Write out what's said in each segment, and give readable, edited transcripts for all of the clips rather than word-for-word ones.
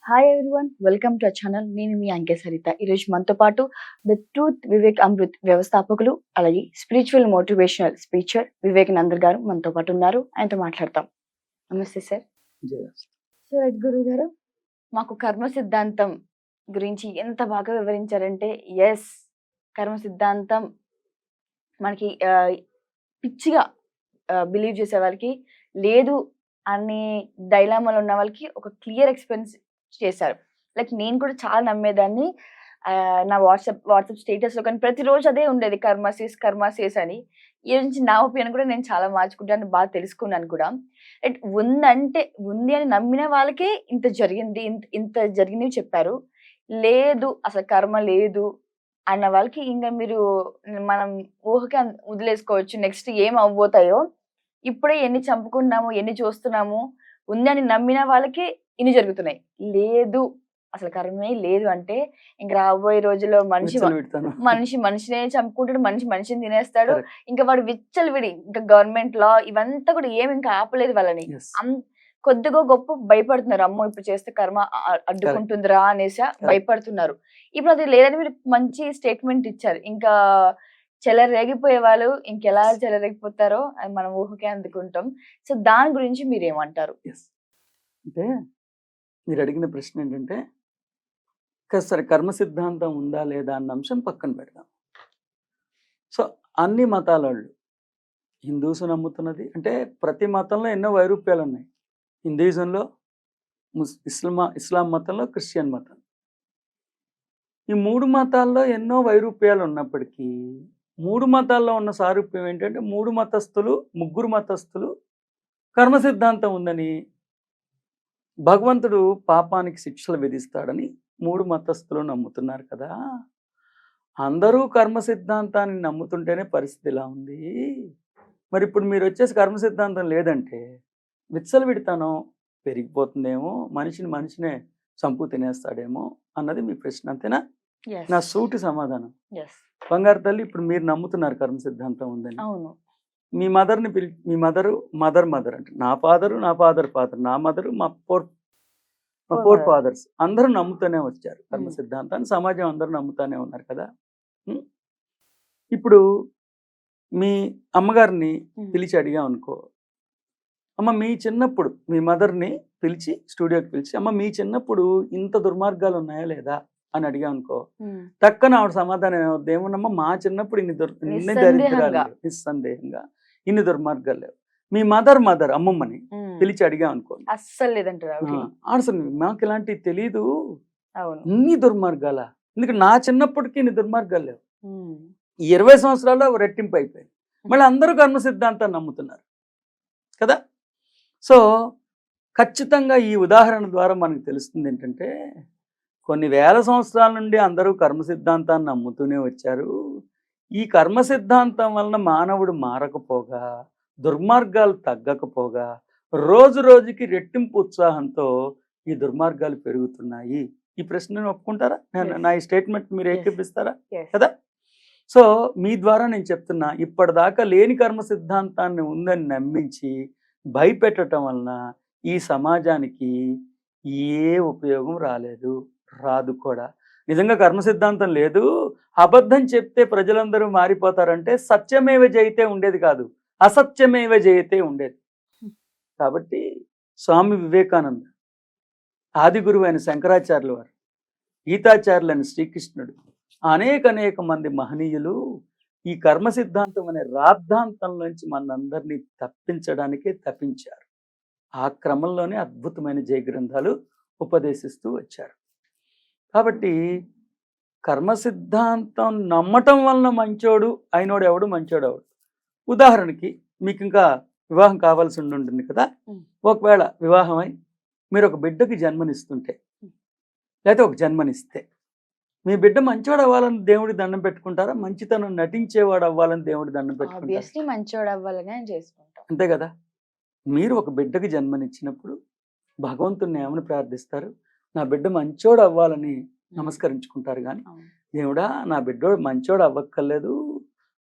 Hi everyone, welcome to our channel. నేను మీ అంకే సరిత. ఈరోజు మనతో పాటు ద ట్రూత్ వివేక్ అమృత్ వ్యవస్థాపకులు, అలాగే స్పిరిచువల్ మోటివేషనల్ స్పీచర్ వివేకానందర్ గారు మనతో పాటు ఉన్నారు. ఆయనతో మాట్లాడతాం. నమస్తే సార్. సార్ గురువు గారు, మాకు కర్మ సిద్ధాంతం గురించి ఎంత బాగా వివరించారంటే, ఎస్, కర్మ సిద్ధాంతం మనకి పిచ్చిగా బిలీవ్ చేసే వాళ్ళకి లేదు అనే డైలామాలో ఉన్న వాళ్ళకి ఒక క్లియర్ ఎక్స్పీరియన్స్ చేశారు. లైక్ నేను కూడా చాలా నమ్మేదాన్ని. నా వాట్సాప్ స్టేటస్ లో కానీ ప్రతిరోజు అదే ఉండేది, కర్మసేస్ అని. ఈ రోజు నుంచి నా ఒపీనియన్ కూడా నేను చాలా మార్చుకుంటాను, బాగా తెలుసుకున్నాను కూడా. లైక్ ఉంది అని నమ్మిన వాళ్ళకే ఇంత జరిగింది, ఇంత జరిగింది చెప్పారు. లేదు అసలు కర్మ లేదు అన్న వాళ్ళకి ఇంకా మీరు మనం ఊహకి వదిలేసుకోవచ్చు. నెక్స్ట్ ఏం అవ్వబోతాయో, ఇప్పుడే ఎన్ని చంపుకున్నాము, ఎన్ని చూస్తున్నాము. ఉంది అని నమ్మిన వాళ్ళకి ఇన్ని జరుగుతున్నాయి. లేదు అసలు కర్మే లేదు అంటే ఇంక రాబోయే రోజుల్లో మనిషినే చంపుకుంటాడు, మనిషిని తినేస్తాడు. ఇంకా వాడు విచ్చలవిడి, ఇంకా గవర్నమెంట్ లా ఇవంతా కూడా ఏమి ఇంకా ఆపలేదు వాళ్ళని. కొద్దిగా గొప్ప భయపడుతున్నారు. అమ్మో ఇప్పుడు చేస్తే కర్మ అడ్డుకుంటుందిరా అనేసి భయపడుతున్నారు. ఇప్పుడు అది లేదని మీరు మంచి స్టేట్మెంట్ ఇచ్చారు. ఇంకా చెలరేగిపోయే వాళ్ళు ఇంకెలా చెలరేగిపోతారో అది మనం ఊహకే అందుకుంటాం. సో దాని గురించి మీరేమంటారు? అంటే మీరు అడిగిన ప్రశ్న ఏంటంటే, సరే కర్మ సిద్ధాంతం ఉందా లేదా అన్న అంశం పక్కన పెడదాం. సో అన్ని మతాల వాళ్ళు, హిందూస్ నమ్ముతున్నది అంటే ప్రతి మతంలో ఎన్నో వైరూప్యాలు ఉన్నాయి. హిందూయిజంలో, ఇస్లాం మతంలో, క్రిస్టియన్ మతం, ఈ మూడు మతాల్లో ఎన్నో వైరూప్యాలు ఉన్నప్పటికీ మూడు మతాల్లో ఉన్న సారూప్యం ఏంటంటే ముగ్గురు మతస్థులు కర్మ సిద్ధాంతం ఉందని, భగవంతుడు పాపానికి శిక్షలు విధిస్తాడని మూడు మతస్థులు నమ్ముతున్నారు కదా. అందరూ కర్మ సిద్ధాంతాన్ని నమ్ముతుంటేనే పరిస్థితి ఇలా ఉంది. మరి ఇప్పుడు మీరు వచ్చేసి కర్మ సిద్ధాంతం లేదంటే విచ్చలవిడితనం పెరిగిపోతుందేమో, మనిషినే చంపు తినేస్తాడేమో అన్నది మీ ప్రశ్న, అంతేనా? నా సూటి సమాధానం. బంగారు తల్లి, ఇప్పుడు మీరు నమ్ముతున్నారు కర్మ సిద్ధాంతం ఉందని. మీ మదర్ని మీ మదర్ అంటే నా ఫాదరు, నా ఫాదర్, నా మదరు, మా ఫోర్ ఫాదర్స్ అందరూ నమ్ముతూనే వచ్చారు కర్మ సిద్ధాంతాన్ని. సమాజం అందరూ నమ్ముతానే ఉన్నారు కదా. ఇప్పుడు మీ అమ్మగారిని పిలిచి అడిగా అనుకో, అమ్మ మీ చిన్నప్పుడు, మీ మదర్ని పిలిచి స్టూడియోకి పిలిచి, అమ్మ మీ చిన్నప్పుడు ఇంత దుర్మార్గాలు ఉన్నాయా లేదా అని అడిగా అనుకో, తక్కన ఆవిడ సమాధానం ఏమవుతుంది? ఏమన్నమ్మా మా చిన్నప్పుడు ఇన్ని దరిద్రాలు, నిస్సందేహంగా ఇన్ని దుర్మార్గాలు లేవు. మీ మదర్ అమ్మమ్మని పిలిచి అడిగా అనుకోండి, అస్సలు లేదంటారు. అసలు మాకు ఇలాంటివి తెలీదు, ఇన్ని దుర్మార్గాల, ఎందుకంటే నా చిన్నప్పటికీ ఇన్ని దుర్మార్గాలు లేవు. 20 సంవత్సరాల్లో రెట్టింపు అయిపోయింది. మళ్ళీ అందరూ కర్మ సిద్ధాంతాన్ని నమ్ముతున్నారు కదా. సో ఖచ్చితంగా ఈ ఉదాహరణ ద్వారా మనకు తెలుస్తుంది ఏంటంటే, కొన్ని వేల సంవత్సరాల నుండి అందరూ కర్మ సిద్ధాంతాన్ని నమ్ముతూనే వచ్చారు. ఈ కర్మ సిద్ధాంతం వలన మానవుడు మారకపోగా, దుర్మార్గాలు తగ్గకపోగా, రోజు రోజుకి రెట్టింపు ఉత్సాహంతో ఈ దుర్మార్గాలు పెరుగుతున్నాయి. ఈ ప్రశ్నను ఒప్పుకుంటారా? నా ఈ స్టేట్మెంట్ మీరు ఏకీపిస్తారా? కదా. సో మీ ద్వారా నేను చెప్తున్నా, ఇప్పటిదాకా లేని కర్మ సిద్ధాంతాన్ని ఉందని నమ్మించి భయపెట్టడం వలన ఈ సమాజానికి ఏ ఉపయోగం రాదు కూడా. నిజంగా కర్మ సిద్ధాంతం లేదు, అబద్ధం చెప్తే ప్రజలందరూ మారిపోతారంటే సత్యమేవ జయితే ఉండేది కాదు, అసత్యమేవ జయితే ఉండేది. కాబట్టి స్వామి వివేకానంద, ఆది గురువు అయిన శంకరాచార్యుల వారు, గీతాచార్యులైన శ్రీకృష్ణుడు, అనేక మంది మహనీయులు ఈ కర్మ సిద్ధాంతం అనే రాద్ధాంతంలోంచి మనందరినీ తప్పించడానికే తప్పించారు. ఆ క్రమంలోనే అద్భుతమైన జయ గ్రంథాలు ఉపదేశిస్తూ వచ్చారు. కాబట్టి కర్మ సిద్ధాంతం నమ్మటం వలన మంచోడు అయినోడు ఎవడు, మంచోడు ఎవడు. ఉదాహరణకి మీకు ఇంకా వివాహం కావాల్సి ఉంటుంది కదా. ఒకవేళ వివాహమై మీరు ఒక బిడ్డకి జన్మనిస్తుంటే, లేకపోతే ఒక జన్మనిస్తే, మీ బిడ్డ మంచివాడు అవ్వాలని దేవుడి దండం పెట్టుకుంటారా? మంచితనం నటించేవాడు అవ్వాలని దేవుడి దండం పెట్టుకుంటారా? మంచివాడు అవ్వాలని చేసుకుంటాం, అంతే కదా. మీరు ఒక బిడ్డకి జన్మనిచ్చినప్పుడు భగవంతుని ఏమని ప్రార్థిస్తారు? నా బిడ్డ మంచోడు అవ్వాలని నమస్కరించుకుంటారు. కానీ దేవుడా నా బిడ్డోడు మంచోడు అవ్వక్కర్లేదు,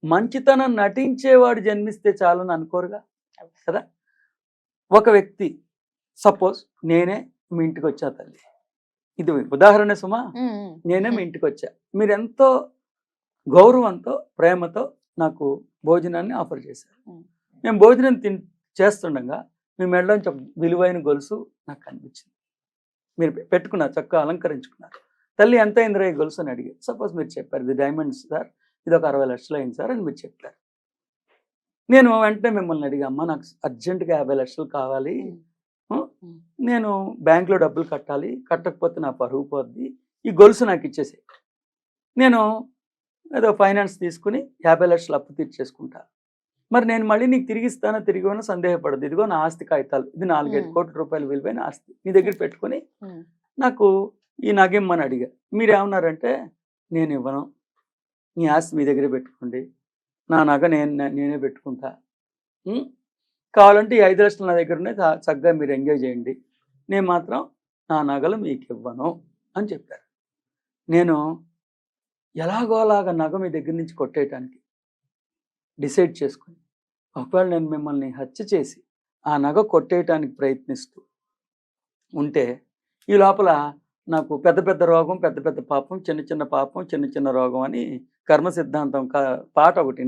మంచితనం నటించేవాడు జన్మిస్తే చాలని అనుకోరుగా కదా. ఒక వ్యక్తి, సపోజ్ నేనే మీ ఇంటికి వచ్చా తల్లి, ఇది ఉదాహరణ సుమా. నేనే మీ ఇంటికి వచ్చా, మీరు ఎంతో గౌరవంతో ప్రేమతో నాకు భోజనాన్ని ఆఫర్ చేశారు. మేము భోజనం చేస్తుండగా మీ మెడలోంచి ఒక విలువైన గొలుసు నాకు కనిపించింది. మీరు పెట్టుకున్నారు, చక్కగా అలంకరించుకున్నారు. తల్లి ఎంత అయిందిరా ఈ గొలుసు అని అడిగారు. సపోజ్ మీరు చెప్పారు ఇది డైమండ్స్ సార్, ఇది ఒక 60 లక్షలు అయింది సార్ అని మీరు చెప్పారు. నేను వెంటనే మిమ్మల్ని అడిగా, అమ్మ నాకు అర్జెంటుగా 50 లక్షలు కావాలి, నేను బ్యాంకులో డబ్బులు కట్టాలి, కట్టకపోతే నా పరుగు పోద్ది, ఈ గొలుసు నాకు ఇచ్చేసి నేను ఏదో ఫైనాన్స్ తీసుకుని 50 లక్షలు అప్పు తీర్చేసుకుంటా. మరి నేను మళ్ళీ నీకు తిరిగిస్తానో తిరిగివనో సందేహపడదు, ఇదిగో నా ఆస్తి కాగితాలు, ఇది 4-5 కోట్ల రూపాయలు విలువైన ఆస్తి నీ దగ్గర పెట్టుకుని నాకు ఈ నగిమ్మని అడిగా. మీరేమన్నారంటే నేను ఇవ్వను, నీ ఆస్తి మీ దగ్గరే పెట్టుకోండి, నా నగ నేనే పెట్టుకుంటా, కావాలంటే ఈ 5 లక్షలు నా దగ్గర ఉన్నాయి, చక్కగా మీరు ఎంజాయ్ చేయండి, నేను మాత్రం నా నగలు మీకు ఇవ్వను అని చెప్పారు. నేను ఎలాగో అలాగా నగ మీ దగ్గర నుంచి కొట్టేయటానికి డిసైడ్ చేసుకుని, ఒకవేళ నేను మిమ్మల్ని హత్య చేసి ఆ నగ కొట్టేయటానికి ప్రయత్నిస్తూ ఉంటే ఈ లోపల నాకు పెద్ద పెద్ద రోగం, పెద్ద పెద్ద పాపం, చిన్న చిన్న పాపం, చిన్న చిన్న రోగం అని కర్మ సిద్ధాంతం పాట ఒకటి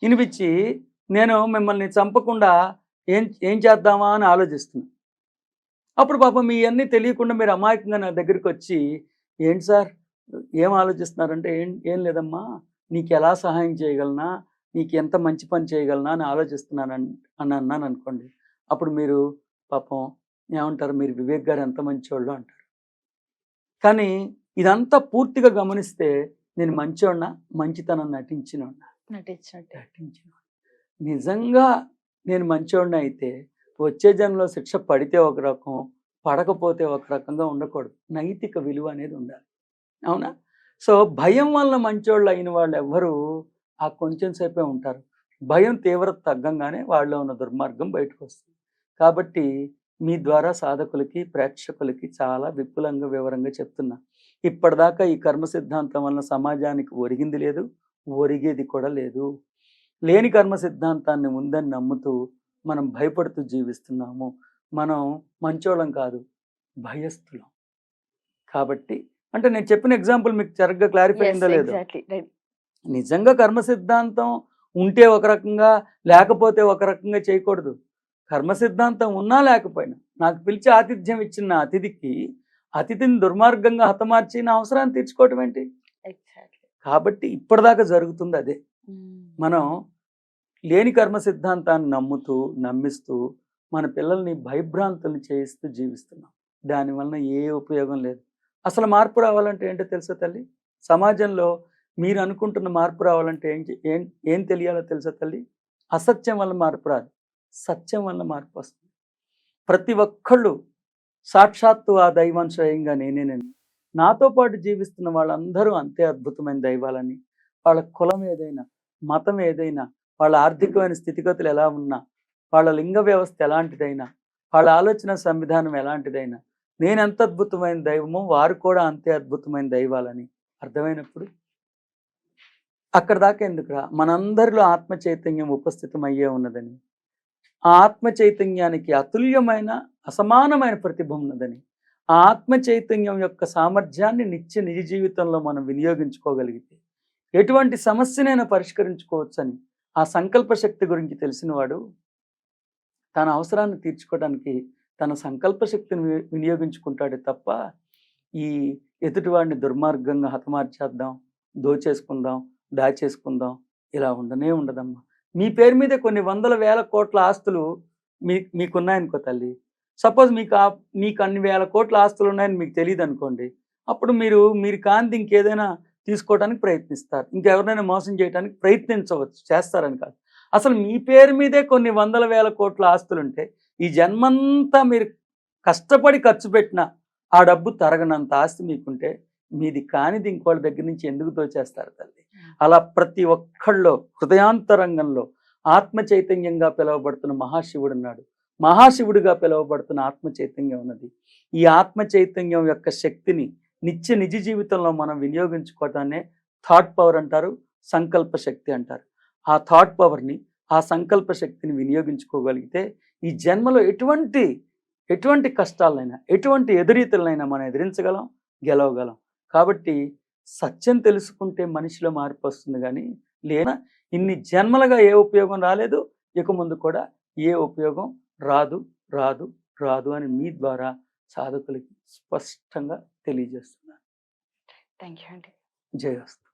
వినిపించి నేను మిమ్మల్ని చంపకుండా ఏం చేద్దామా అని ఆలోచిస్తున్నాను. అప్పుడు పాపం మీ అన్నీ తెలియకుండా మీరు అమాయకంగా నా దగ్గరికి వచ్చి, ఏంటి సార్ ఏం ఆలోచిస్తున్నారంటే, ఏం లేదమ్మా, నీకు ఎలా సహాయం చేయగలనా, నీకు ఎంత మంచి పని చేయగలనా అని ఆలోచిస్తున్నాను అని అన్నాను అనుకోండి. అప్పుడు మీరు పాపం ఏమంటారు, మీరు వివేక్ గారు ఎంత మంచివాళ్ళు అంటారు. కానీ ఇదంతా పూర్తిగా గమనిస్తే నేను మంచివాడినా, మంచితనం నటించిన నిజంగా నేను మంచివాడిని అయితే వచ్చే జన్మలో శిక్ష పడితే ఒక రకం, పడకపోతే ఒక రకంగా ఉండకూడదు. నైతిక విలువ అనేది ఉండాలి, అవునా? సో భయం వల్ల మంచోళ్ళు అయిన వాళ్ళు ఎవ్వరూ ఆ కొంచెం సేపే ఉంటారు. భయం తీవ్రత తగ్గంగానే వాళ్ళలో ఉన్న దుర్మార్గం బయటకు వస్తుంది. కాబట్టి మీ ద్వారా సాధకులకి, ప్రేక్షకులకి చాలా విపులంగా వివరంగా చెప్తున్నా. ఇప్పటిదాకా ఈ కర్మ సిద్ధాంతం వలన సమాజానికి ఒరిగింది లేదు, ఒరిగేది కూడా లేదు. లేని కర్మ సిద్ధాంతాన్ని ఉందని నమ్ముతూ మనం భయపడుతూ జీవిస్తున్నాము. మనం మంచోళ్ళం కాదు, భయస్థులం. కాబట్టి అంటే నేను చెప్పిన ఎగ్జాంపుల్ మీకు సరిగ్గా క్లారిఫై అయిందో లేదో. నిజంగా కర్మ సిద్ధాంతం ఉంటే ఒక రకంగా, లేకపోతే ఒక రకంగా చేయకూడదు. కర్మ సిద్ధాంతం ఉన్నా లేకపోయినా నాకు పిలిచి ఆతిథ్యం ఇచ్చిన అతిథికి అతిథిని దుర్మార్గంగా హతమార్చి నా అవసరాన్ని తీర్చుకోవటం ఏంటి? కాబట్టి ఇప్పటిదాకా జరుగుతుంది అదే. మనం లేని కర్మ సిద్ధాంతాన్ని నమ్మిస్తూ మన పిల్లల్ని భయభ్రాంతుల్ని చేయిస్తూ జీవిస్తున్నాం. దానివలన ఏ ఉపయోగం లేదు. అసలు మార్పు రావాలంటే ఏంటో తెలుసా తల్లి? సమాజంలో మీరు అనుకుంటున్న మార్పు రావాలంటే ఏం తెలియాలో తెలుసా తల్లి? అసత్యం వల్ల మార్పు రాదు, సత్యం వల్ల మార్పు వస్తుంది. ప్రతి ఒక్కళ్ళు సాక్షాత్తు ఆ దైవం స్వయంగా నేనేనని, నాతో పాటు జీవిస్తున్న వాళ్ళందరూ అంతే అద్భుతమైన దైవాలని, వాళ్ళ కులం ఏదైనా, మతం ఏదైనా, వాళ్ళ ఆర్థికమైన స్థితిగతులు ఎలా ఉన్నా, వాళ్ళ లింగ వ్యవస్థ ఎలాంటిదైనా, వాళ్ళ ఆలోచన సంవిధానం ఎలాంటిదైనా, నేను ఎంత అద్భుతమైన దైవమో వారు కూడా అంతే అద్భుతమైన దైవాలని అర్థమైనప్పుడు అక్కడ దాకా ఎందుకురా, మనందరిలో ఆత్మ చైతన్యం ఉపస్థితం అయ్యే ఉన్నదని, ఆ ఆత్మ చైతన్యానికి అతుల్యమైన అసమానమైన ప్రతిభ ఉన్నదని, ఆ ఆత్మ చైతన్యం యొక్క సామర్థ్యాన్ని నిజ జీవితంలో మనం వినియోగించుకోగలిగితే ఎటువంటి సమస్యనైనా పరిష్కరించుకోవచ్చని ఆ సంకల్ప శక్తి గురించి తెలిసినవాడు తన అవసరాన్ని తీర్చుకోవడానికి తన సంకల్ప శక్తిని వినియోగించుకుంటాడే తప్ప ఈ ఎదుటివాడిని దుర్మార్గంగా హతమార్చేద్దాం, దోచేసుకుందాం, దాచేసుకుందాం ఇలా ఉండనే ఉండదమ్మా. మీ పేరు మీదే కొన్ని వందల వేల కోట్ల ఆస్తులు మీకున్నాయనుకో తల్లి. సపోజ్ మీకు అన్ని వేల కోట్ల ఆస్తులు ఉన్నాయని మీకు తెలియదు అనుకోండి. అప్పుడు మీరు కాంతి ఇంకేదైనా తీసుకోవడానికి ప్రయత్నిస్తారు, ఇంకెవరినైనా మోసం చేయడానికి ప్రయత్నించవచ్చు, చేస్తారని కాదు. అసలు మీ పేరు మీదే కొన్ని వందల వేల కోట్ల ఆస్తులు ఉంటే ఈ జన్మంతా మీరు కష్టపడి ఖర్చు పెట్టిన ఆ డబ్బు తరగనంత ఆస్తి మీకుంటే మీది కానిది ఇంకోళ్ళ దగ్గర నుంచి ఎందుకు దోచేస్తారు తల్లి? అలా ప్రతి ఒక్కళ్ళలో హృదయాంతరంగంలో ఆత్మ చైతన్యంగా పిలువబడుతున్న మహాశివుడు ఉన్నాడు. మహాశివుడిగా పిలువబడుతున్న ఆత్మ చైతన్యం ఉన్నది. ఈ ఆత్మ చైతన్యం యొక్క శక్తిని నిజ జీవితంలో మనం వినియోగించుకోవటాన్నే థాట్ పవర్ అంటారు, సంకల్ప శక్తి అంటారు. ఆ థాట్ పవర్ని, ఆ సంకల్ప శక్తిని వినియోగించుకోగలిగితే ఈ జన్మలో ఎటువంటి కష్టాలైనా ఎటువంటి ఎదురీతలైనా మనం ఎదిరించగలం, గెలవగలం. కాబట్టి సత్యం తెలుసుకుంటే మనిషిలో మార్పు వస్తుంది, కానీ లేనా ఇన్ని జన్మలుగా ఏ ఉపయోగం రాలేదు, ఇక ముందు కూడా ఏ ఉపయోగం రాదు రాదు రాదు అని మీ ద్వారా సాధకులకి స్పష్టంగా తెలియజేస్తున్నాను. థ్యాంక్ యూ అండి. జయోస్తు.